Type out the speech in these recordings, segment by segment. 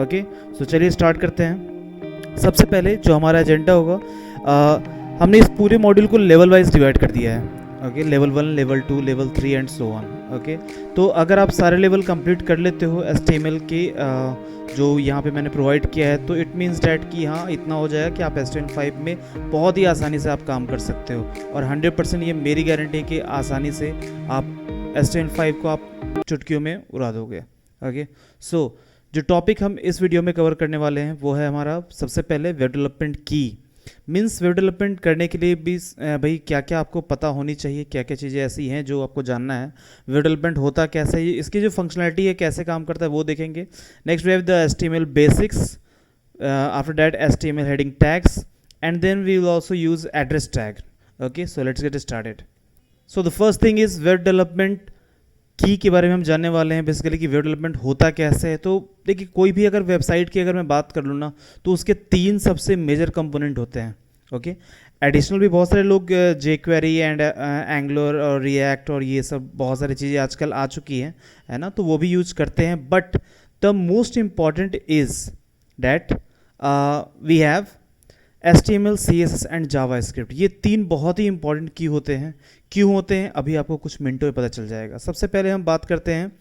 Okay, सो चलिए start करते हैं। सबसे पहले जो हमारा एजेंडा होगा, हमने इस पूरे मॉड्यूल को लेवल वाइज डिवाइड कर दिया है। Okay, level 1, level 2, level 3 and so on. Okay, तो अगर आप सारे लेवल कंप्लीट कर लेते हो HTML के जो यहाँ पे मैंने प्रोवाइड किया है, तो इट मीन्स डैट कि हाँ इतना हो जाएगा कि आप HTML5 में बहुत ही आसानी से आप काम कर सकते हो। और 100% ये मेरी गारंटी है कि आसानी से आप HTML5 को आप चुटकियों में उड़ा दोगे। ओके, सो जो टॉपिक हम इस वीडियो में कवर करने वाले हैं वो है हमारा सबसे पहले वेब डेवलपमेंट की। मीन्स वेब डेवलपमेंट करने के लिए भी भाई क्या क्या आपको पता होनी चाहिए, क्या क्या चीज़ें ऐसी हैं जो आपको जानना है। वेब डेवलपमेंट होता कैसे है, इसकी जो फंक्शनलिटी है कैसे काम करता है वो देखेंगे। Next we have the HTML basics, after that HTML heading tags, and then we will also use address tag. Okay, so let's get started. So the first thing is web development की के बारे में हम जानने वाले हैं basically कि web development होता कैसे है। तो देखिए, कोई भी अगर वेबसाइट की अगर मैं बात कर लूँ ना, तो उसके 3 सबसे मेजर कंपोनेंट होते हैं। ओके, एडिशनल भी बहुत सारे लोग jQuery एंड एंगुलर और रिएक्ट और ये सब बहुत सारी चीज़ें आजकल आ चुकी हैं, है ना, तो वो भी यूज करते हैं। But the most important is that we have HTML, CSS and JavaScript. ये 3 बहुत ही इंपॉर्टेंट की होते हैं। क्यों होते हैं अभी आपको कुछ मिनटों में पता चल जाएगा। सबसे पहले हम बात करते हैं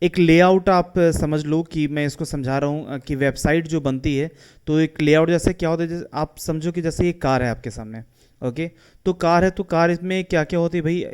एक लेआउट। आप समझ लो कि मैं इसको समझा रहा हूँ कि वेबसाइट जो बनती है तो एक लेआउट जैसे क्या होता है, जैसे आप समझो कि जैसे ये कार है आपके सामने। ओके, तो कार है, तो कार इसमें क्या क्या होती है भाई।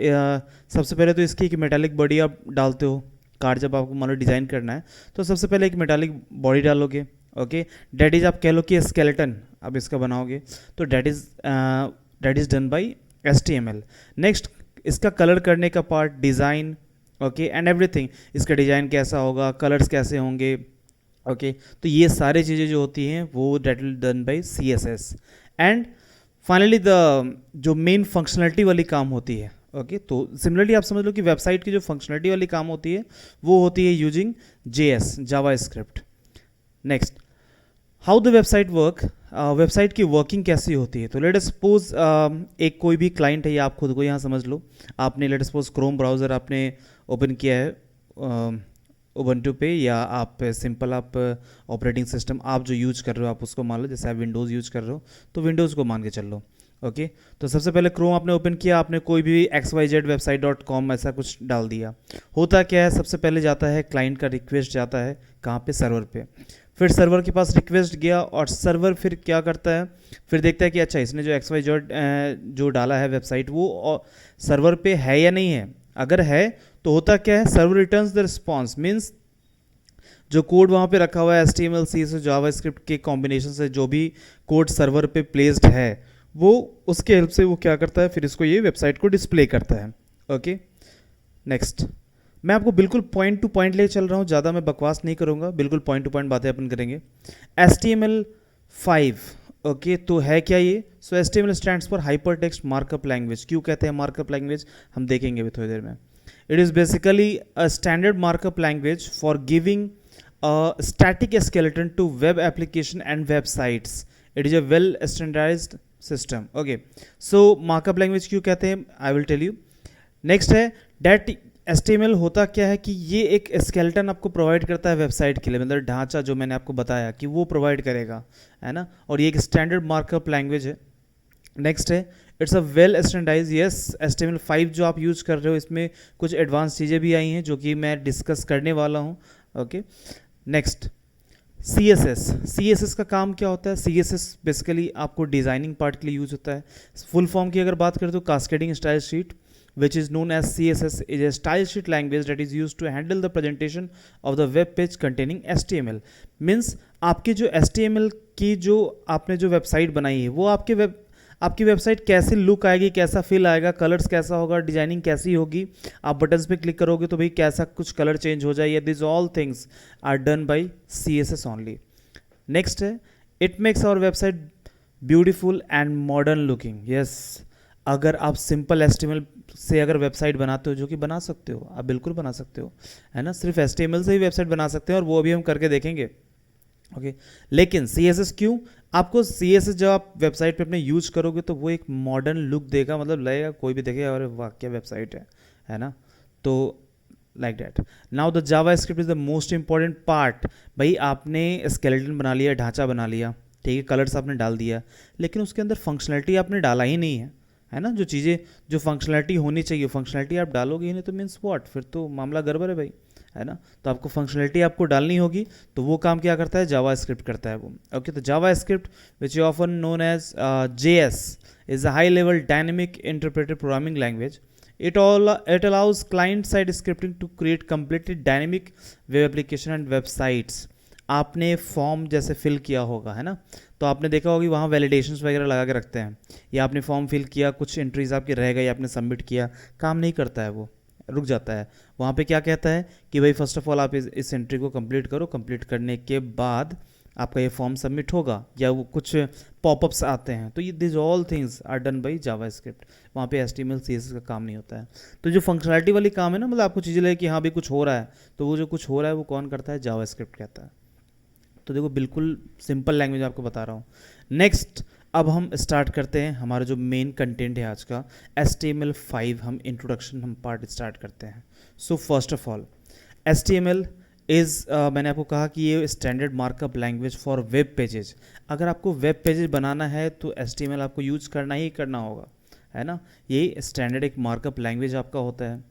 सबसे पहले तो इसकी एक मेटालिक बॉडी आप डालते हो। कार जब आपको मान लो डिज़ाइन करना है तो सबसे पहले एक मेटालिक बॉडी डालोगे। ओके, डैट इज आप कह लो कि स्केलेटन आप इसका बनाओगे, तो that is done by HTML। Next, इसका कलर करने का part, design, okay and everything. इसका डिज़ाइन कैसा होगा, कलर्स कैसे होंगे। ओके, तो ये सारी चीज़ें जो होती हैं वो that will done by CSS। And finally the जो मेन फंक्शनलिटी वाली काम होती है। ओके, तो सिमिलरली आप समझ लो कि वेबसाइट की जो फंक्शनलिटी वाली काम होती है वो होती है using JS, JavaScript. Next, how the website work, website की वर्किंग कैसी होती है। तो लेट सपोज एक कोई भी क्लाइंट है या आप खुद को यहाँ समझ लो, आपने लेट सपोज क्रोम ब्राउज़र आपने ओपन किया है उबंटू पे, या आप सिंपल आप ऑपरेटिंग सिस्टम आप जो यूज कर रहे हो आप उसको मान लो, जैसे आप विंडोज़ यूज कर रहे हो तो विंडोज़ को मान के चल लो। ओके, तो सबसे पहले क्रोम आपने ओपन किया, आपने कोई भी xyzwebsite.com ऐसा कुछ डाल दिया। होता क्या है, सबसे पहले जाता है क्लाइंट का रिक्वेस्ट जाता है कहाँ पे, सर्वर पे। फिर सर्वर के पास रिक्वेस्ट गया और सर्वर फिर क्या करता है, फिर देखता है कि अच्छा इसने जो XYZ जो डाला है वेबसाइट वो सर्वर पे है या नहीं है। अगर है तो होता क्या है, server returns the response. Means जो कोड वहाँ पे रखा हुआ है HTML, CSS, जावास्क्रिप्ट के कॉम्बिनेशन से जो भी कोड सर्वर पे प्लेस्ड है वो उसके हेल्प से वो क्या करता है, फिर इसको ये वेबसाइट को डिस्प्ले करता है। ओके, नेक्स्ट, मैं आपको बिल्कुल पॉइंट टू पॉइंट ले चल रहा हूँ, ज़्यादा मैं बकवास नहीं करूँगा, बिल्कुल पॉइंट टू पॉइंट बातें अपन करेंगे। HTML5, ओके, तो है क्या ये। सो HTML stands for hyper text markup language. क्यों कहते हैं मार्कअप लैंग्वेज, हम देखेंगे अभी थोड़ी देर में। It is basically a standard markup language for giving a static skeleton to web application and websites. It is a well standardized system. Okay, so markup language क्यों कहते हैं, I will tell you. Next है that HTML होता क्या है कि ये एक स्केलेटन आपको प्रोवाइड करता है वेबसाइट के लिए, मतलब ढांचा जो मैंने आपको बताया कि वो प्रोवाइड करेगा, है ना, और ये एक स्टैंडर्ड मार्कअप लैंग्वेज है। नेक्स्ट है it's a well standardize. Yes, HTML5 जो आप यूज़ कर रहे हो इसमें कुछ एडवांस चीज़ें भी आई हैं जो कि मैं डिस्कस करने वाला हूँ। ओके, नेक्स्ट, CSS का काम क्या होता है। CSS बेसिकली आपको डिज़ाइनिंग पार्ट के लिए यूज होता है। फुल फॉर्म की अगर बात करें तो cascading style sheet, which is known as CSS, is a style sheet language that is used to handle the presentation of the web page containing HTML. Means आपके जो HTML की जो आपने जो वेबसाइट बनाई है वो आपकी वेबसाइट कैसे लुक आएगी, कैसा फील आएगा, कलर्स कैसा होगा, डिजाइनिंग कैसी होगी। आप बटन्स पे क्लिक करोगे तो भाई कैसा कुछ कलर चेंज हो जाए, this all things are done by CSS only. Next है it makes our website beautiful and modern looking. Yes, अगर आप सिंपल HTML से अगर वेबसाइट बनाते हो, जो कि बना सकते हो, आप बिल्कुल बना सकते हो, है ना, सिर्फ HTML से ही वेबसाइट बना सकते हैं और वो अभी हम करके देखेंगे। ओके, लेकिन CSS क्यों, आपको CSS जब आप वेबसाइट पे अपने यूज करोगे तो वो एक मॉडर्न लुक देगा, मतलब लगेगा कोई भी देखेगा अरे वाह क्या वेबसाइट है ना। तो like that. Now the Java script is the most important part. भाई आपने स्केलेटन बना लिया, ढांचा बना लिया, ठीक है, कलर्स आपने डाल दिया, लेकिन उसके अंदर फंक्शनलिटी आपने डाला ही नहीं है ना. जो चीज़ें जो फंक्शनलिटी होनी चाहिए फंक्शनलिटी आप डालोगे ही नहीं तो मीन्स व्हाट, फिर तो मामला गड़बड़ है भाई, है ना. तो आपको फंक्शनलिटी आपको डालनी होगी, तो वो काम क्या करता है, जावा स्क्रिप्ट करता है वो. ओके, तो JavaScript which is often known as JS is a high-level dynamic interpreted programming language. It allows client-side scripting to create completely dynamic web application and websites. आपने फॉर्म जैसे फिल किया होगा, है ना, तो आपने देखा होगा कि वहाँ वैलिडेशंस वगैरह लगा के रखते हैं, या आपने फॉर्म फिल किया, कुछ एंट्रीज आपकी रह गई, आपने सबमिट किया, काम नहीं करता है वो, रुक जाता है. वहाँ पे क्या कहता है कि भाई फर्स्ट ऑफ ऑल आप इस एंट्री को कंप्लीट करो, कंप्लीट करने के बाद आपका ये फॉर्म सबमिट होगा, या वो कुछ पॉपअप्स आते हैं, तो ये this all things are done by JavaScript. वहाँ पे HTML CSS का काम नहीं होता है. तो जो फंक्शनलिटी वाली काम है ना, मतलब आपको चीज़ें लगे कि हाँ भाई कुछ हो रहा है, तो वो जो कुछ हो रहा है वो कौन करता है, जावा स्क्रिप्ट कहता है. तो देखो बिल्कुल सिंपल लैंग्वेज आपको बता रहा हूँ. नेक्स्ट अब हम स्टार्ट करते हैं हमारा जो मेन कंटेंट है आज का, HTML5. हम इंट्रोडक्शन हम पार्ट स्टार्ट करते हैं. So first of all HTML मैंने आपको कहा कि ये standard markup language for web pages. अगर आपको वेब पेजेस बनाना है तो HTML आपको यूज करना ही करना होगा, है ना. ये स्टैंडर्ड एक मार्कअप लैंग्वेज आपका होता है.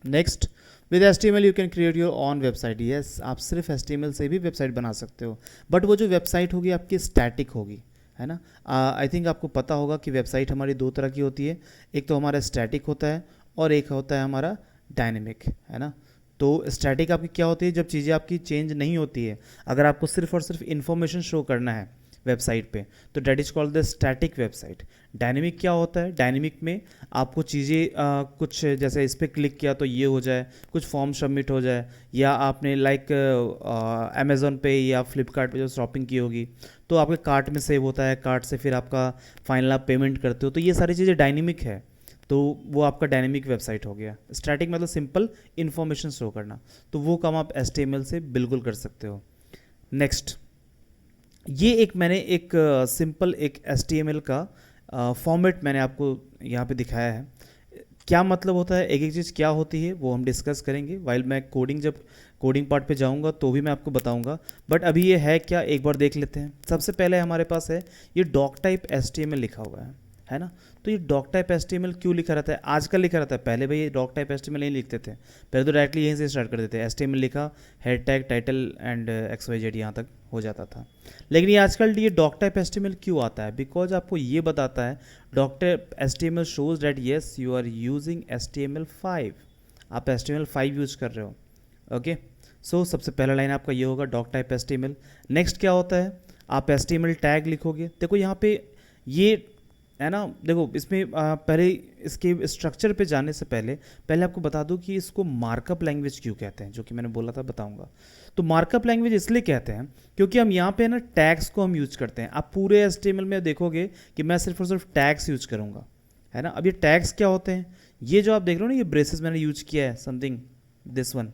Next, with HTML you can create your on website. Yes, आप सिर्फ HTML से भी वेबसाइट बना सकते हो, बट वो जो वेबसाइट होगी आपकी स्टैटिक होगी, है ना. आई थिंक आपको पता होगा कि वेबसाइट हमारी दो तरह की होती है, एक तो हमारा स्टैटिक होता है और एक होता है हमारा डायनेमिक, है ना. तो स्टैटिक आपकी क्या होती है, जब चीज़ें आपकी चेंज नहीं होती है, अगर आपको सिर्फ और सिर्फ इन्फॉर्मेशन शो करना है वेबसाइट पे, तो that is called the static website. Dynamic क्या होता है, डायनेमिक में आपको चीज़ें कुछ जैसे इस पर क्लिक किया तो ये हो जाए, कुछ फॉर्म सबमिट हो जाए, या आपने लाइक अमेज़ॉन पे या फ्लिपकार्ट पे जो शॉपिंग की होगी तो आपके कार्ट में सेव होता है, कार्ट से फिर आपका फाइनल आप पेमेंट करते हो, तो ये सारी चीज़ें डायनेमिक है, तो वो आपका डायनेमिक वेबसाइट हो गया. स्टैटिक मतलब सिंपल इन्फॉर्मेशन शो करना, तो वो काम आप HTML से बिल्कुल कर सकते हो. नेक्स्ट, ये मैंने एक सिंपल एक HTML का फॉर्मेट मैंने आपको यहाँ पे दिखाया है. क्या मतलब होता है, एक एक चीज़ क्या होती है वो हम डिस्कस करेंगे वाइल मैं जब कोडिंग पार्ट पे जाऊँगा तो भी मैं आपको बताऊँगा, बट अभी ये है क्या एक बार देख लेते हैं. सबसे पहले हमारे पास है ये डॉक टाइप HTML लिखा हुआ है ना. तो ये डॉक टाइप HTML क्यों लिखा रहता है, आजकल लिखा रहता है, पहले भाई ये डॉक टाइप HTML नहीं लिखते थे, पहले तो डायरेक्टली यहीं से स्टार्ट कर देते. HTML लिखा, head tag, title and XYZ यहाँ तक हो जाता था. लेकिन ये आजकल ये डॉक टाइप HTML क्यों आता है, बिकॉज आपको ये बताता है doc type HTML shows that yes you are using HTML5, आप HTML5 यूज कर रहे हो. ओके, सो सबसे पहला लाइन आपका ये होगा डॉक टाइप HTML. नेक्स्ट क्या होता है, आप HTML टैग लिखोगे. देखो यहाँ पे ये है ना, देखो इसमें पहले इसके स्ट्रक्चर पे जाने से पहले आपको बता दूं कि इसको मार्कअप लैंग्वेज क्यों कहते हैं, जो कि मैंने बोला था बताऊंगा. तो मार्कअप लैंग्वेज इसलिए कहते हैं क्योंकि हम यहाँ पे ना टैग्स को हम यूज करते हैं. आप पूरे HTML में देखोगे कि मैं सिर्फ और सिर्फ टैग्स यूज करूँगा, है ना. अब ये टैग्स क्या होते हैं, ये जो आप देख रहे हो ना, ये ब्रेसेस मैंने यूज किया है, something this one,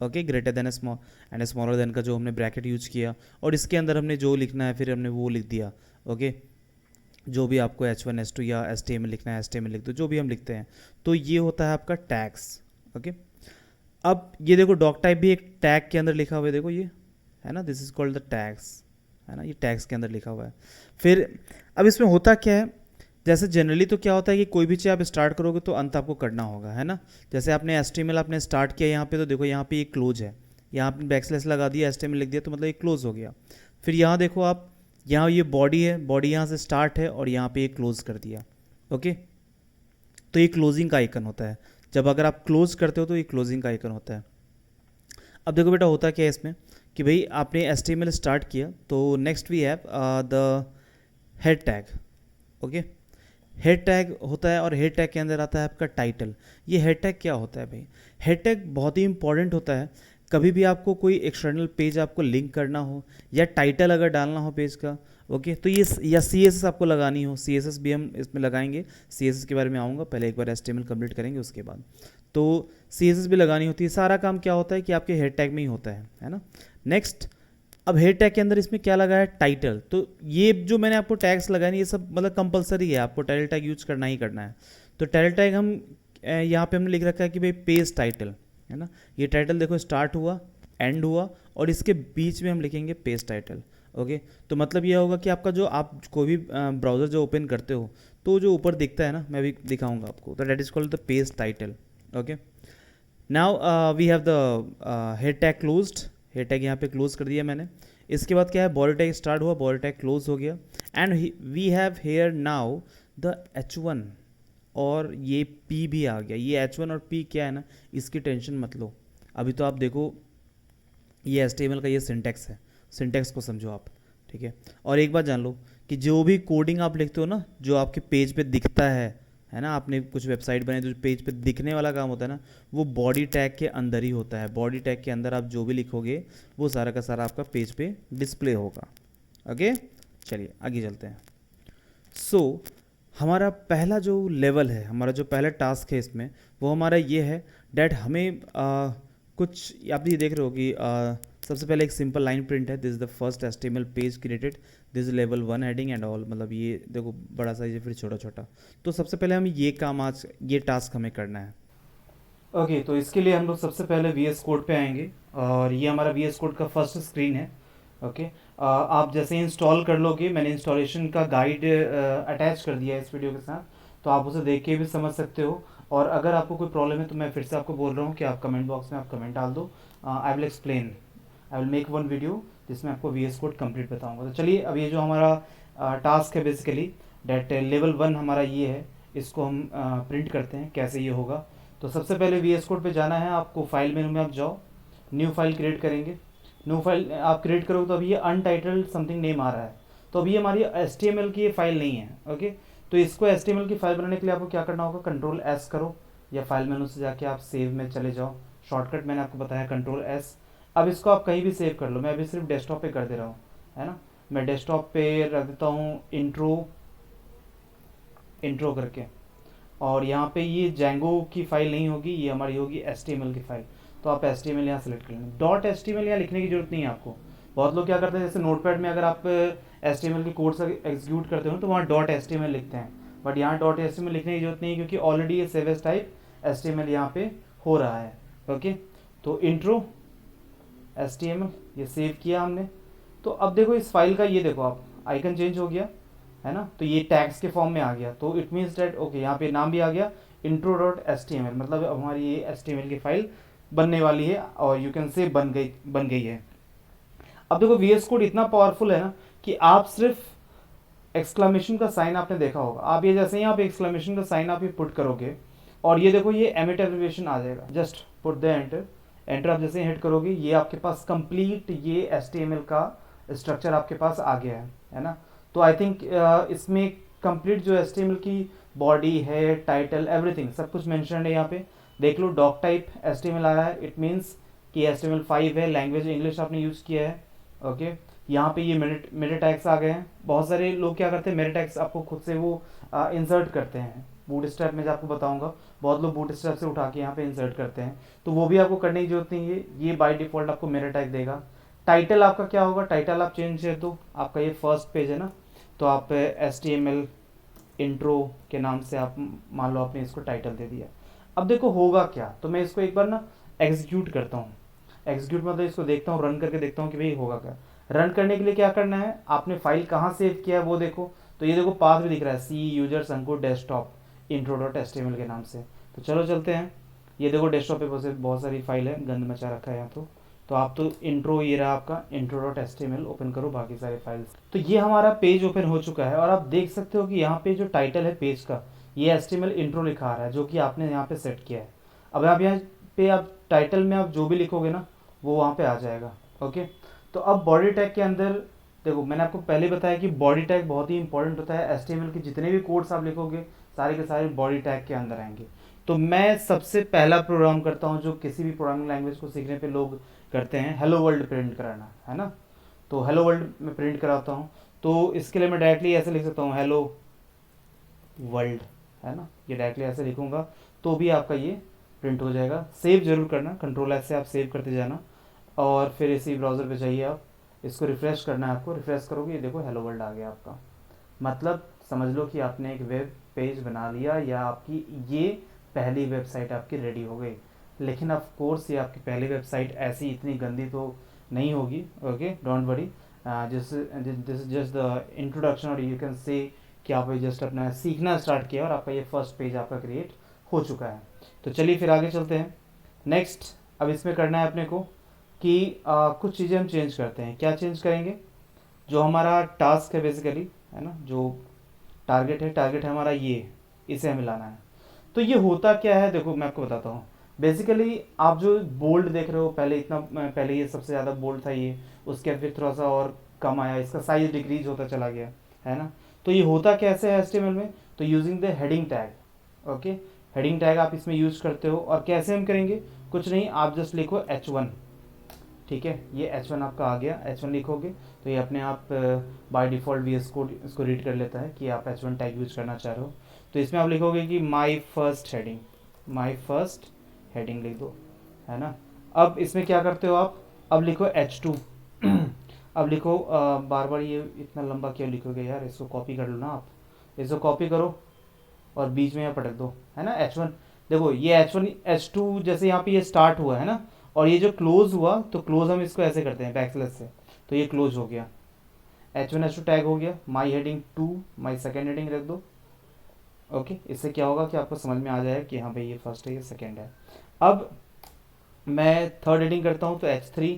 okay, greater than small and smaller than का जो हमने ब्रैकेट यूज किया, और इसके अंदर हमने जो लिखना है फिर हमने वो लिख दिया. ओके, जो भी आपको H1 H2 या HTML लिखना है HTML लिख दो, जो भी हम लिखते हैं, तो ये होता है आपका टैग्स. ओके, अब ये देखो डॉक टाइप भी एक टैग के अंदर लिखा हुआ है, देखो ये है ना, this is called the tags, है ना, ये टैग्स के अंदर लिखा हुआ है. फिर अब इसमें होता क्या है, जैसे जनरली तो क्या होता है कि कोई भी चीज़ आप स्टार्ट करोगे तो अंत आपको करना होगा, है ना. जैसे आपने HTML आपने स्टार्ट किया यहाँ पे, तो देखो यहाँ पे ये क्लोज है, यहाँ आपने बैकस्लैश लगा दिया, HTML लिख दिया, तो मतलब ये क्लोज हो गया. फिर यहाँ देखो आप, यहाँ ये बॉडी है, बॉडी यहाँ से स्टार्ट है और यहाँ पे ये क्लोज कर दिया. ओके, तो ये क्लोजिंग का आइकन होता है. जब अगर आप क्लोज करते हो तो ये क्लोजिंग का आइकन होता है. अब देखो बेटा होता क्या है इसमें कि भाई आपने HTML स्टार्ट किया, तो next we have the head tag. Okay, head tag होता है और हेड टैग के अंदर आता है आपका टाइटल. ये हेड टैग क्या होता है भाई, हेड टैग बहुत ही इंपॉर्टेंट होता है. कभी भी आपको कोई एक्सटर्नल पेज आपको लिंक करना हो या टाइटल अगर डालना हो पेज का, ओके, तो ये या CSS आपको लगानी हो, CSS भी हम इसमें लगाएंगे, CSS के बारे में आऊँगा, पहले एक बार HTML कंप्लीट करेंगे उसके बाद. तो CSS भी लगानी होती है. सारा काम क्या होता है कि आपके हेड टैग में ही होता है ना. नेक्स्ट, अब हेड टैग के अंदर इसमें क्या लगा है, टाइटल. तो ये जो मैंने आपको टैग्स लगाए ये सब मतलब कंपलसरी है, आपको टाइटल टैग यूज करना ही करना है. तो टाइटल टैग हम यहाँ पे हमने लिख रखा है कि भाई पेज टाइटल, है ना। ये टाइटल देखो स्टार्ट हुआ, एंड हुआ, और इसके बीच में हम लिखेंगे पेज टाइटल। ओके, तो मतलब ये होगा कि आपका जो आप कोई भी ब्राउज़र जो ओपन करते हो तो जो ऊपर दिखता है ना, मैं भी दिखाऊंगा आपको, तो that is called the page title. Okay, now we have the head tag closed, head tag यहाँ पे क्लोज कर दिया मैंने। इसके बाद क्या है, बॉडी टैग स्टार्ट हुआ, बॉडी टैग क्लोज हो गया, and we have here now the H1, और ये P भी आ गया। ये H1 और P क्या है ना, इसकी टेंशन मत लो। अभी तो आप देखो ये HTML का ये सिंटेक्स है, सिंटेक्स को समझो आप, ठीक है। और एक बात जान लो कि जो भी कोडिंग आप लिखते हो ना, जो आपके पेज पे दिखता है ना, आपने कुछ वेबसाइट बनाई तो पेज पे दिखने वाला काम होता है ना, वो बॉडी टैग के अंदर ही होता है। बॉडी टैग के अंदर आप जो भी लिखोगे वो सारा का सारा आपका पेज पे डिस्प्ले होगा। ओके, चलिए आगे चलते हैं। सो हमारा पहला जो लेवल है, हमारा जो पहला टास्क है इसमें, वो हमारा ये है डैट हमें कुछ आप ये देख रहे हो कि सबसे पहले एक सिंपल लाइन प्रिंट है, this is the first HTML page created, this is level 1 heading and all, मतलब ये देखो बड़ा सा, ये फिर छोटा छोटा। तो सबसे पहले हम ये काम आज, ये टास्क हमें करना है। ओके, तो इसके लिए हम लोग सबसे पहले VS कोड पे आएंगे, और ये हमारा VS कोड का फर्स्ट स्क्रीन है। ओके, आप जैसे इंस्टॉल कर लोगे, मैंने इंस्टॉलेशन का गाइड अटैच कर दिया है इस वीडियो के साथ, तो आप उसे देख के भी समझ सकते हो। और अगर आपको कोई प्रॉब्लम है तो मैं फिर से आपको बोल रहा हूँ कि आप कमेंट बॉक्स में आप कमेंट डाल दो, I will explain, I will make one video जिसमें आपको VS कोड कंप्लीट बताऊंगा। तो चलिए, अब ये जो हमारा टास्क है बेसिकली डेट लेवल 1 हमारा ये है, इसको हम प्रिंट करते हैं कैसे ये होगा। तो सबसे पहले VS कोड पे जाना है आपको, फाइल मेनू में आप जाओ, न्यू फाइल क्रिएट करेंगे। न्यू फाइल आप क्रिएट करोगे तो अभी ये अनटाइटल्ड समथिंग नेम आ रहा है, तो अभी हमारी HTML की ये फाइल नहीं है। ओके, तो इसको HTML की फाइल बनाने के लिए आपको क्या करना होगा, कंट्रोल S करो, या फाइल मेनू से जाके आप सेव में चले जाओ, शॉर्टकट मैंने आपको बताया कंट्रोल S। अब इसको आप कहीं भी सेव कर लो, मैं अभी सिर्फ डेस्कटॉप पे कर दे रहा हूँ, है ना। मैं डेस्कटॉप पे रख देता हूँ इंट्रो करके, और यहाँ पे ये जेंगो की फाइल नहीं होगी, ये हमारी होगी HTML की फाइल। तो आप HTML यहाँ सेलेक्ट कर लेंगे। डॉट HTML यहाँ लिखने की जरूरत नहीं है आपको। बहुत लोग क्या करते हैं, जैसे नोटपैड में अगर आप HTML की कोड से एग्जीक्यूट करते हो तो वहाँ डॉट HTML लिखते हैं, बट यहाँ डॉट HTML लिखने की जरूरत नहीं है, क्योंकि ऑलरेडी ये सेव एज टाइप HTML यहाँ पे हो रहा है। ओके, तो इंट्रो HTML ये सेव किया हमने। तो अब देखो इस फाइल का ये देखो आप, आइकन चेंज हो गया है ना, तो ये टैग्स के फॉर्म में आ गया, तो इट मीन्स डैट ओके, यहाँ पे नाम भी आ गया intro.html, मतलब अब हमारी ये HTML की फाइल बनने वाली है, और यू कैन से बन गई है। अब देखो VS कोड इतना पावरफुल है ना कि आप सिर्फ एक्सक्लेमेशन का साइन आपने देखा होगा, आप ये जैसे ही आप एक्सक्लेमेशन का साइन आप ये पुट करोगे, और ये देखो ये एमिट एब्रिविएशन आ जाएगा, just put the enter, enter आप जैसे हिट करोगे, ये आपके पास कंप्लीट ये HTML का स्ट्रक्चर आपके पास आ गया है ना। तो आई थिंक इसमें कंप्लीट जो HTML की बॉडी है, टाइटल, एवरीथिंग सब कुछ मेंशन है यहाँ पे। देख लो डॉक टाइप HTML आया है, इट मीन्स कि HTML5 है, लैंग्वेज इंग्लिश आपने यूज़ किया है। ओके, यहाँ पे ये मेटा टैग्स आ गए हैं। बहुत सारे लोग क्या करते हैं, मेटा टैग्स आपको खुद से वो इंसर्ट करते हैं, बूटस्ट्रैप में आपको बताऊंगा, बहुत लोग बूटस्ट्रैप से उठा के यहाँ पे इंसर्ट करते हैं, तो वो भी आपको करने की जरूरत नहीं है, ये बाय डिफॉल्ट आपको मेटा टैग देगा। टाइटल आपका क्या होगा, टाइटल आप चेंज कर दो, आपका ये फर्स्ट पेज है ना, तो आप HTML इंट्रो के नाम से आप मान लो आपने इसको टाइटल दे दिया। अब देखो होगा क्या, तो मैं इसको एक बार ना एग्जीक्यूट करता हूँ, एग्जीक्यूट मतलब इसको देखता हूँ, रन करके देखता हूँ कि भाई होगा क्या। रन करने के लिए क्या करना है, आपने फाइल कहाँ सेव किया है वो देखो, तो ये देखो पाथ भी दिख रहा है, C यूजर्स अंकुर डेस्कटॉप intro.html के नाम से। तो चलो चलते हैं, ये देखो डेस्कटॉप पे बहुत सारी फाइल है, गंद मचा रखा है यहाँ तो आप तो इंट्रो, ये रहा आपका intro.html, ओपन करो बाकी सारे फाइल्स। तो ये हमारा पेज ओपन हो चुका है, और आप देख सकते हो कि यहाँ पे जो टाइटल है पेज का, ये HTML इंट्रो लिखा आ रहा है, जो कि आपने यहाँ पे सेट किया है। अब आप यहाँ पे आप टाइटल में आप जो भी लिखोगे ना वो वहाँ पे आ जाएगा। ओके, तो अब बॉडी टैग के अंदर देखो, मैंने आपको पहले बताया कि बॉडी टैग बहुत ही इंपॉर्टेंट होता है। HTML के जितने भी कोड्स आप लिखोगे सारे के सारे बॉडी टैग के अंदर आएंगे। तो मैं सबसे पहला प्रोग्राम करता हूँ जो किसी भी प्रोग्रामिंग लैंग्वेज को सीखने पे लोग करते हैं, हेलो वर्ल्ड प्रिंट कराना, है ना। तो हेलो वर्ल्ड में प्रिंट कराता हूँ, तो इसके लिए मैं डायरेक्टली ऐसे लिख सकता हूँ हेलो वर्ल्ड, है ना, ये डायरेक्टली ऐसे लिखूंगा तो भी आपका ये प्रिंट हो जाएगा। सेव जरूर करना, कंट्रोल S से आप सेव करते जाना, और फिर इसी ब्राउज़र पे जाइए, आप इसको रिफ़्रेश करना है, आपको रिफ़्रेश करोगे ये देखो हेलो वर्ल्ड आ गया आपका। मतलब समझ लो कि आपने एक वेब पेज बना लिया, या आपकी ये पहली वेबसाइट आपकी रेडी हो गई। लेकिन ऑफ कोर्स ये आपकी पहली वेबसाइट ऐसी इतनी गंदी तो नहीं होगी, okay, don't worry. This this is just the introduction, और यू कैन से कि आप जस्ट अपना सीखना स्टार्ट किया और आपका ये फर्स्ट पेज आपका क्रिएट हो चुका है। तो चलिए फिर आगे चलते हैं। नेक्स्ट अब इसमें करना है अपने को कि कुछ चीज़ें हम चेंज करते हैं। क्या चेंज करेंगे? जो हमारा टास्क है बेसिकली, है ना, जो टारगेट है हमारा ये, इसे हमें लाना है। तो ये होता क्या है, देखो मैं आपको बताता हूँ। बेसिकली आप जो बोल्ड देख रहे हो, पहले ये सबसे ज़्यादा बोल्ड था ये, उसके बाद फिर थोड़ा सा और कम आया, इसका साइज डिक्रीज होता चला गया, है ना। तो ये होता कैसे है HTML में? तो using the heading tag, okay. Heading tag आप इसमें यूज करते हो, और कैसे हम करेंगे? कुछ नहीं, आप जस्ट लिखो H1, ठीक है, ये H1 आपका आ गया। H1 लिखोगे तो ये अपने आप बाय डिफ़ॉल्ट VS कोड इसको रीड कर लेता है कि आप H1 टैग यूज करना चाह रहे हो। तो इसमें आप लिखोगे कि माई फर्स्ट हेडिंग लिख दो, है ना। अब इसमें क्या करते हो आप? अब लिखो H2 अब लिखो बार बार ये इतना लंबा क्यों लिखोगे यार, इसको कॉपी कर लो ना आप, इसको कॉपी करो और बीच में यहाँ पटक दो, है ना। H1 देखो, ये H1 H2 जैसे यहाँ पे ये स्टार्ट हुआ है ना, और ये जो क्लोज हुआ, तो क्लोज हम इसको ऐसे करते हैं बैकस्लैश से, तो ये क्लोज हो गया। H1 H2 टैग हो गया। माई हेडिंग 2, माई सेकेंड हेडिंग रख दो, ओके। इससे क्या होगा कि आपको समझ में आ जाएगा कि हाँ भाई ये फर्स्ट है, ये सेकेंड है। अब मैं थर्ड हेडिंग करता हूँ, तो H3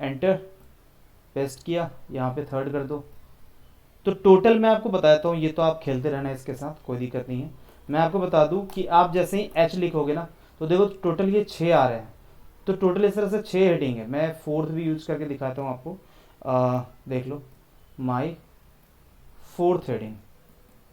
एंटर, पेस्ट किया, यहाँ पे थर्ड कर दो। तो टोटल मैं आपको बताता हूँ, ये तो आप खेलते रहना इसके साथ, कोई दिक्कत नहीं है। मैं आपको बता दूँ कि आप जैसे ही H लिखोगे ना, तो देखो टोटल ये 6 आ रहे हैं। तो टोटल इस तरह से 6 हेडिंग है। मैं फोर्थ भी यूज करके दिखाता हूँ आपको, देख लो, माई फोर्थ हेडिंग,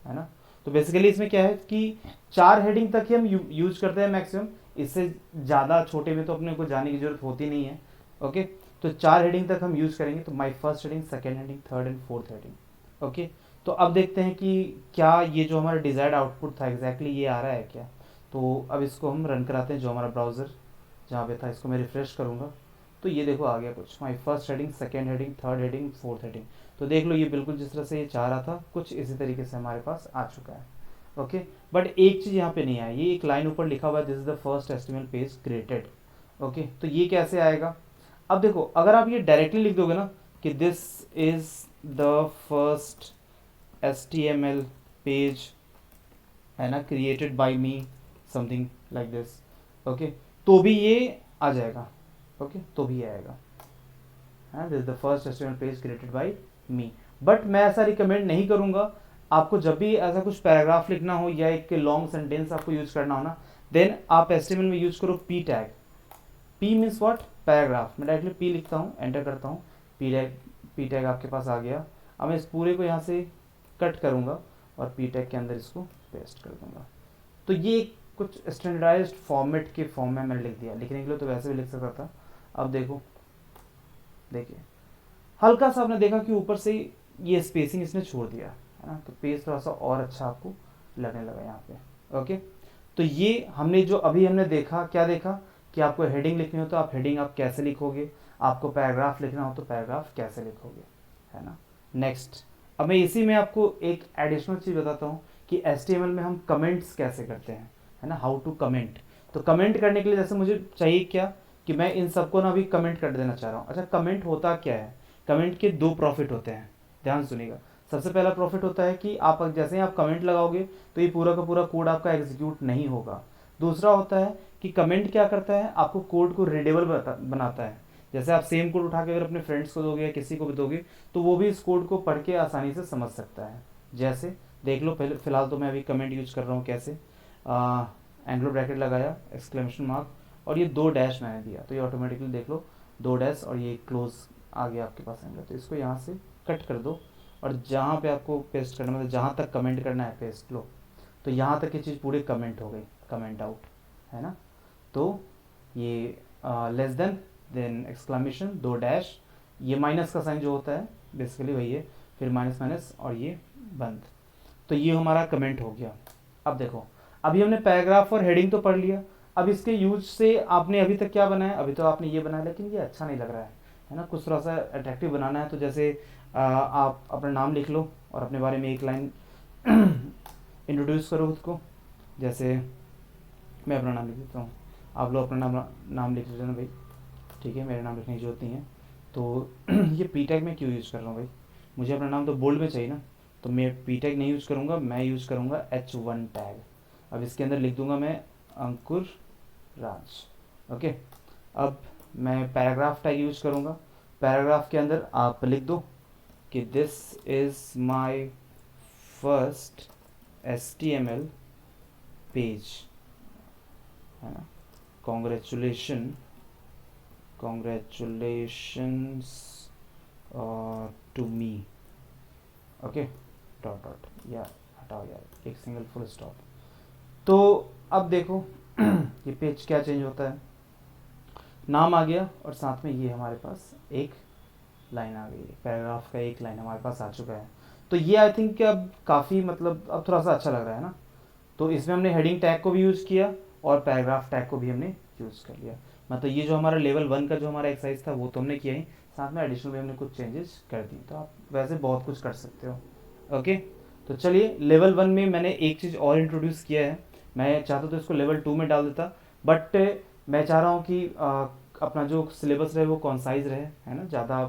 है ना। तो बेसिकली इसमें क्या है कि 4 हेडिंग तक ही हम यूज करते हैं मैक्सिमम, इससे ज़्यादा छोटे में तो अपने को जाने की जरूरत होती नहीं है, ओके। तो 4 हेडिंग तक हम यूज करेंगे, तो my first heading, second heading, third and fourth heading, okay. तो अब देखते हैं कि क्या ये जो हमारा डिजायर्ड आउटपुट था एग्जैक्टली ये आ रहा है क्या। तो अब इसको हम रन कराते हैं, जो हमारा ब्राउज़र जहाँ पे था, इसको मैं रिफ्रेश करूँगा, तो ये देखो आ गया कुछ, my first heading, second heading, third heading, fourth heading. तो देख लो ये बिल्कुल जिस तरह से ये चाह रहा था, कुछ इसी तरीके से हमारे पास आ चुका है, ओके। बट एक चीज़ यहाँ पे नहीं है, ये एक लाइन ऊपर लिखा हुआ है, this is the first HTML page created, okay. तो ये कैसे आएगा? अब देखो, अगर आप ये डायरेक्टली लिख दोगे ना कि this is the first HTML page, है ना, created by me, something like this, okay, तो भी ये आ जाएगा, ओके, तो भी आएगा, this is the first HTML page created by me. But मैं ऐसा रिकमेंड नहीं करूंगा। आपको जब भी ऐसा कुछ पैराग्राफ लिखना हो या एक लॉन्ग सेंटेंस आपको यूज करना हो ना, देन आप HTML में यूज करो P tag. P means what? Paragraph. मैं डायरेक्टली P लिखता हूँ, एंटर करता हूँ, P टैग आपके पास आ गया। अब मैं इस पूरे को यहाँ से कट करूँगा और P टैग के अंदर इसको पेस्ट कर दूंगा। तो ये कुछ स्टैंडर्डाइज्ड फॉर्मेट के फॉर्म में मैंने लिख दिया। लिखने के लिए तो वैसे भी लिख सकता था। अब देखो, देखिए हल्का सा आपने देखा कि ऊपर से ये स्पेसिंग इसने छोड़ दिया, है ना, तो पेज थोड़ा सा और अच्छा आपको लगने लगा यहाँ पे, ओके। तो ये हमने जो अभी हमने देखा, क्या देखा कि आपको हेडिंग लिखनी हो तो आप हेडिंग आप कैसे लिखोगे, आपको पैराग्राफ लिखना हो तो पैराग्राफ कैसे लिखोगे, है ना। नेक्स्ट, अब मैं इसी में आपको एक एडिशनल चीज़ बताता हूँ कि HTML में हम कमेंट्स कैसे करते हैं, है ना, हाउ टू कमेंट। तो कमेंट करने के लिए जैसे मुझे चाहिए क्या कि मैं इन सबको ना अभी कमेंट कर देना चाह रहा हूँ। अच्छा, कमेंट होता क्या है? कमेंट के 2 प्रॉफिट होते हैं, ध्यान सुनिएगा। सबसे पहला प्रॉफिट होता है कि आप जैसे ही आप कमेंट लगाओगे तो ये पूरा का पूरा कोड आपका एग्जीक्यूट नहीं होगा। दूसरा होता है कि कमेंट क्या करता है, आपको कोड को रीडेबल बनाता है। जैसे आप सेम कोड उठा के अगर अपने फ्रेंड्स को दोगे या किसी को भी दोगे तो वो भी इस कोड को पढ़ के आसानी से समझ सकता है। जैसे देख लो, पहले फिलहाल तो मैं अभी कमेंट यूज कर रहा हूँ कैसे, एंग्लो ब्रैकेट लगाया, एक्सक्लेमेशन मार्क, और ये 2 डैश मैंने दिया, तो ये ऑटोमेटिकली देख लो 2 डैश और ये क्लोज आ गया आपके पास एंगल। तो इसको यहाँ से कट कर दो और जहाँ पे आपको पेस्ट करना, मतलब जहाँ तक कमेंट करना है पेस्ट लो, तो यहाँ तक ये चीज़ पूरी कमेंट हो गई, कमेंट आउट, है ना। तो ये लेस देन एक्सक्लेमेशन 2 डैश, ये माइनस का साइन जो होता है बेसिकली वही है, फिर माइनस माइनस और ये बंद। तो ये हमारा कमेंट हो गया। अब देखो, अभी हमने पैराग्राफ और हेडिंग तो पढ़ लिया। अब इसके यूज से आपने अभी तक क्या बनाया? अभी तो आपने ये बनाया, लेकिन ये अच्छा नहीं लग रहा है ना, कुछ थोड़ा सा अट्रैक्टिव बनाना है। तो जैसे आप अपना नाम लिख लो और अपने बारे में एक लाइन इंट्रोड्यूस करो खुद को। जैसे मैं अपना नाम लिख देता हूँ, आप लोग अपना नाम लिख लेना भाई, ठीक है, मेरा नाम लिखने की जरूरत नहीं है। तो ये पी टैग मैं क्यों यूज़ कर रहा हूँ भाई, मुझे अपना नाम तो बोल्ड में चाहिए ना, तो मैं पी टैग नहीं यूज़ करूँगा, मैं यूज़ करूँगा H1 टैग। अब इसके अंदर लिख दूंगा मैं अंकुर राज, ओके। अब मैं पैराग्राफ टैग यूज़ करूँगा, पैराग्राफ के अंदर आप लिख दो कि this is my first HTML page, है ना, congratulations to me, okay, dot dot, यार हटाओ यार, एक सिंगल फुल स्टॉप। तो अब देखो ये पेज क्या चेंज होता है, नाम आ गया और साथ में ये हमारे पास एक लाइन आ गई, पैराग्राफ का एक लाइन हमारे पास आ चुका है। तो ये आई थिंक अब काफ़ी मतलब अब थोड़ा सा अच्छा लग रहा है ना। तो इसमें हमने हेडिंग टैग को भी यूज़ किया और पैराग्राफ टैग को भी हमने यूज़ कर लिया। मतलब ये जो हमारा लेवल 1 का जो हमारा एक्सरसाइज था वो तो हमने किया ही, साथ में एडिशनल भी हमने कुछ चेंजेस कर दी। तो आप वैसे बहुत कुछ कर सकते हो, ओके। तो चलिए लेवल 1 में मैंने एक चीज़ और इंट्रोड्यूस किया है, मैं चाहता तो इसको लेवल 2 में डाल देता, बट मैं चाह रहा हूँ कि अपना जो सिलेबस रहे वो कॉन्साइज रहे, है ना, ज़्यादा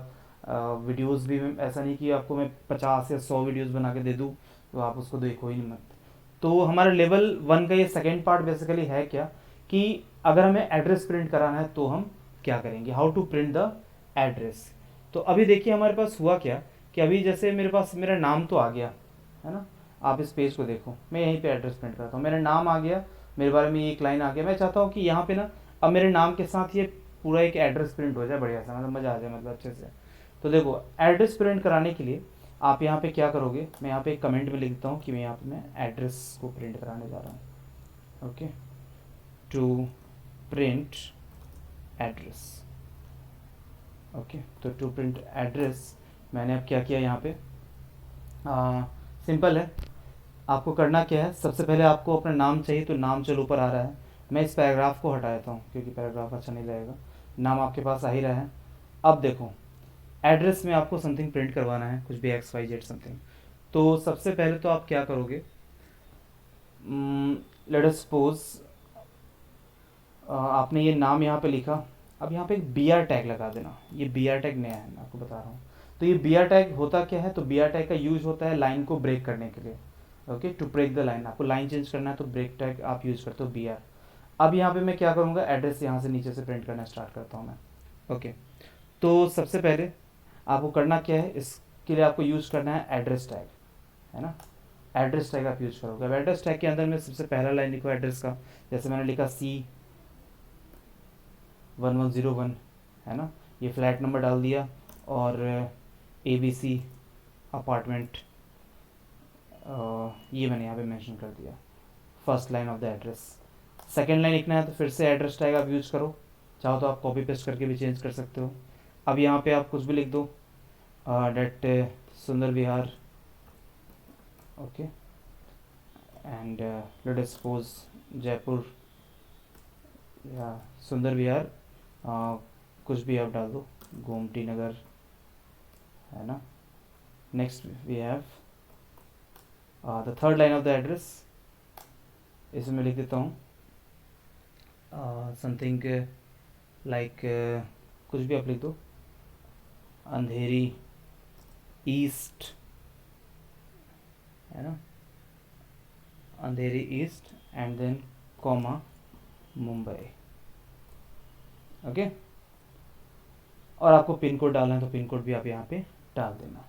वीडियोस भी ऐसा नहीं कि आपको मैं 50 या 100 वीडियोस बना के दे दूँ तो आप उसको देखो ही नहीं मत। तो हमारा लेवल 1 का ये सेकेंड पार्ट बेसिकली है क्या कि अगर हमें एड्रेस प्रिंट कराना है तो हम क्या करेंगे, how to print the address. तो अभी देखिए हमारे पास हुआ क्या कि अभी जैसे मेरे पास मेरा नाम तो आ गया है ना, आप इस पेज को देखो, मैं यहीं पे एड्रेस प्रिंट करता हूँ, मेरा नाम आ गया, मेरे बारे में एक लाइन आ गया, मैं चाहता हूँ कि यहाँ पे ना अब मेरे नाम के साथ ये पूरा एक एड्रेस प्रिंट हो जाए बढ़िया सा, मतलब मज़ा आ जाए, मतलब अच्छे से। तो देखो एड्रेस प्रिंट कराने के लिए आप यहाँ पे क्या करोगे, मैं यहाँ पे एक कमेंट में लिख देता हूँ कि मैं यहाँ पे मैं एड्रेस को प्रिंट कराने जा रहा हूँ, okay, to print address, okay. तो टू प्रिंट एड्रेस मैंने अब क्या किया यहाँ पे, सिंपल है, आपको करना क्या है, सबसे पहले आपको अपना नाम चाहिए, तो नाम चलो ऊपर आ रहा है, मैं इस पैराग्राफ को हटा देता हूँ क्योंकि पैराग्राफ अच्छा नहीं लगेगा, नाम आपके पास आ ही रहा है। अब देखो एड्रेस में आपको समथिंग प्रिंट करवाना है, कुछ भी XYZ समथिंग। तो सबसे पहले तो आप क्या करोगे, लेट अस सपोज आपने ये नाम यहाँ पे लिखा, अब यहाँ पे एक BR टैग लगा देना, ये BR टैग नया है मैं आपको बता रहा हूँ। तो ये BR टैग होता क्या है, तो BR टैग का यूज होता है लाइन को ब्रेक करने के लिए, okay, to break the line, आपको लाइन चेंज करना है तो ब्रेक टैग आप यूज़ करते हो BR। अब यहाँ पे मैं क्या करूँगा, एड्रेस यहाँ से नीचे से प्रिंट करना स्टार्ट करता हूँ मैं, ओके। तो सबसे पहले आपको करना क्या है, इसके लिए आपको यूज़ करना है एड्रेस टैग, है ना, एड्रेस टैग आप यूज़ करोगे। अब एड्रेस टैग के अंदर में सबसे पहला लाइन लिखो एड्रेस का, जैसे मैंने लिखा C1101, है ना, ये फ्लैट नंबर डाल दिया, और ABC अपार्टमेंट, ये मैंने यहाँ पे मेंशन कर दिया, first line of the address. Second line लिखना है तो फिर से एड्रेस टैग आप यूज़ करो, चाहो तो आप कॉपी पेस्ट करके भी चेंज कर सकते हो। अब यहाँ पे आप कुछ भी लिख दो, date Sundar Vihar, okay, and let us suppose Jaipur या सुंदर विहार, कुछ भी आप डाल दो, गोमती नगर, है ना। Next we have the third line of the address, इसमें लिख देता हूँ समथिंग लाइक कुछ भी आप लिख दो, अंधेरी ईस्ट, है ना, Andheri east and then comma Mumbai, okay. और आपको पिन कोड डालना है तो पिन कोड भी आप यहाँ पे डाल देना।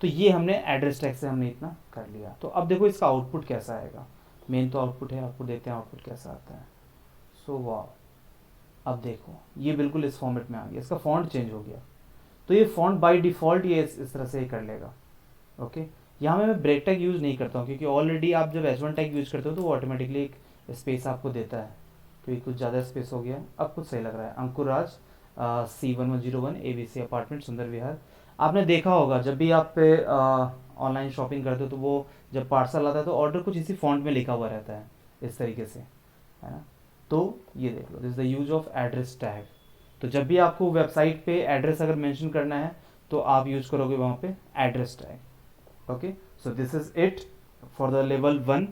तो ये हमने एड्रेस टैग से हमने इतना कर लिया। तो अब देखो इसका आउटपुट कैसा आएगा, मेन तो आउटपुट है, आउटपुट देखते हैं आउटपुट कैसा आता है। सो वाह, अब देखो ये बिल्कुल इस फॉर्मेट में आ गया, इसका फॉन्ट चेंज हो गया। तो ये फॉन्ट बाय डिफ़ॉल्ट ये इस तरह से ही कर लेगा, ओके। यहाँ में मैं ब्रेक टैग यूज़ नहीं करता हूँ क्योंकि ऑलरेडी आप जब H1 टैग यूज़ करते हो तो वो ऑटोमेटिकली एक स्पेस आपको देता है, तो ये कुछ ज़्यादा स्पेस हो गया। अब कुछ सही लग रहा है, अंकुर राज C1101 ABC अपार्टमेंट सुंदर विहार। आपने देखा होगा जब भी आप पे ऑनलाइन शॉपिंग करते हो तो वो जब पार्सल आता है तो ऑर्डर कुछ इसी फॉन्ट में लिखा हुआ रहता है इस तरीके से, है ना। तो ये देख लो, this is the use of address tag. तो जब भी आपको वेबसाइट पे एड्रेस अगर मेंशन करना है तो आप यूज़ करोगे वहाँ पे address tag, okay. So this is it for the level 1।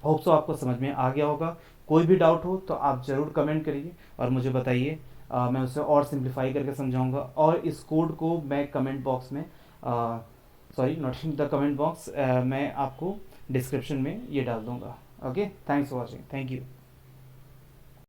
Hope so आपको समझ में आ गया होगा। कोई भी डाउट हो तो आप ज़रूर कमेंट करिए और मुझे बताइए, मैं उसे और सिंप्लीफाई करके समझाऊंगा, और इस कोड को मैं कमेंट बॉक्स में, sorry not in the comment box, मैं आपको डिस्क्रिप्शन में ये डाल दूंगा। Okay, thanks for watching, thank you.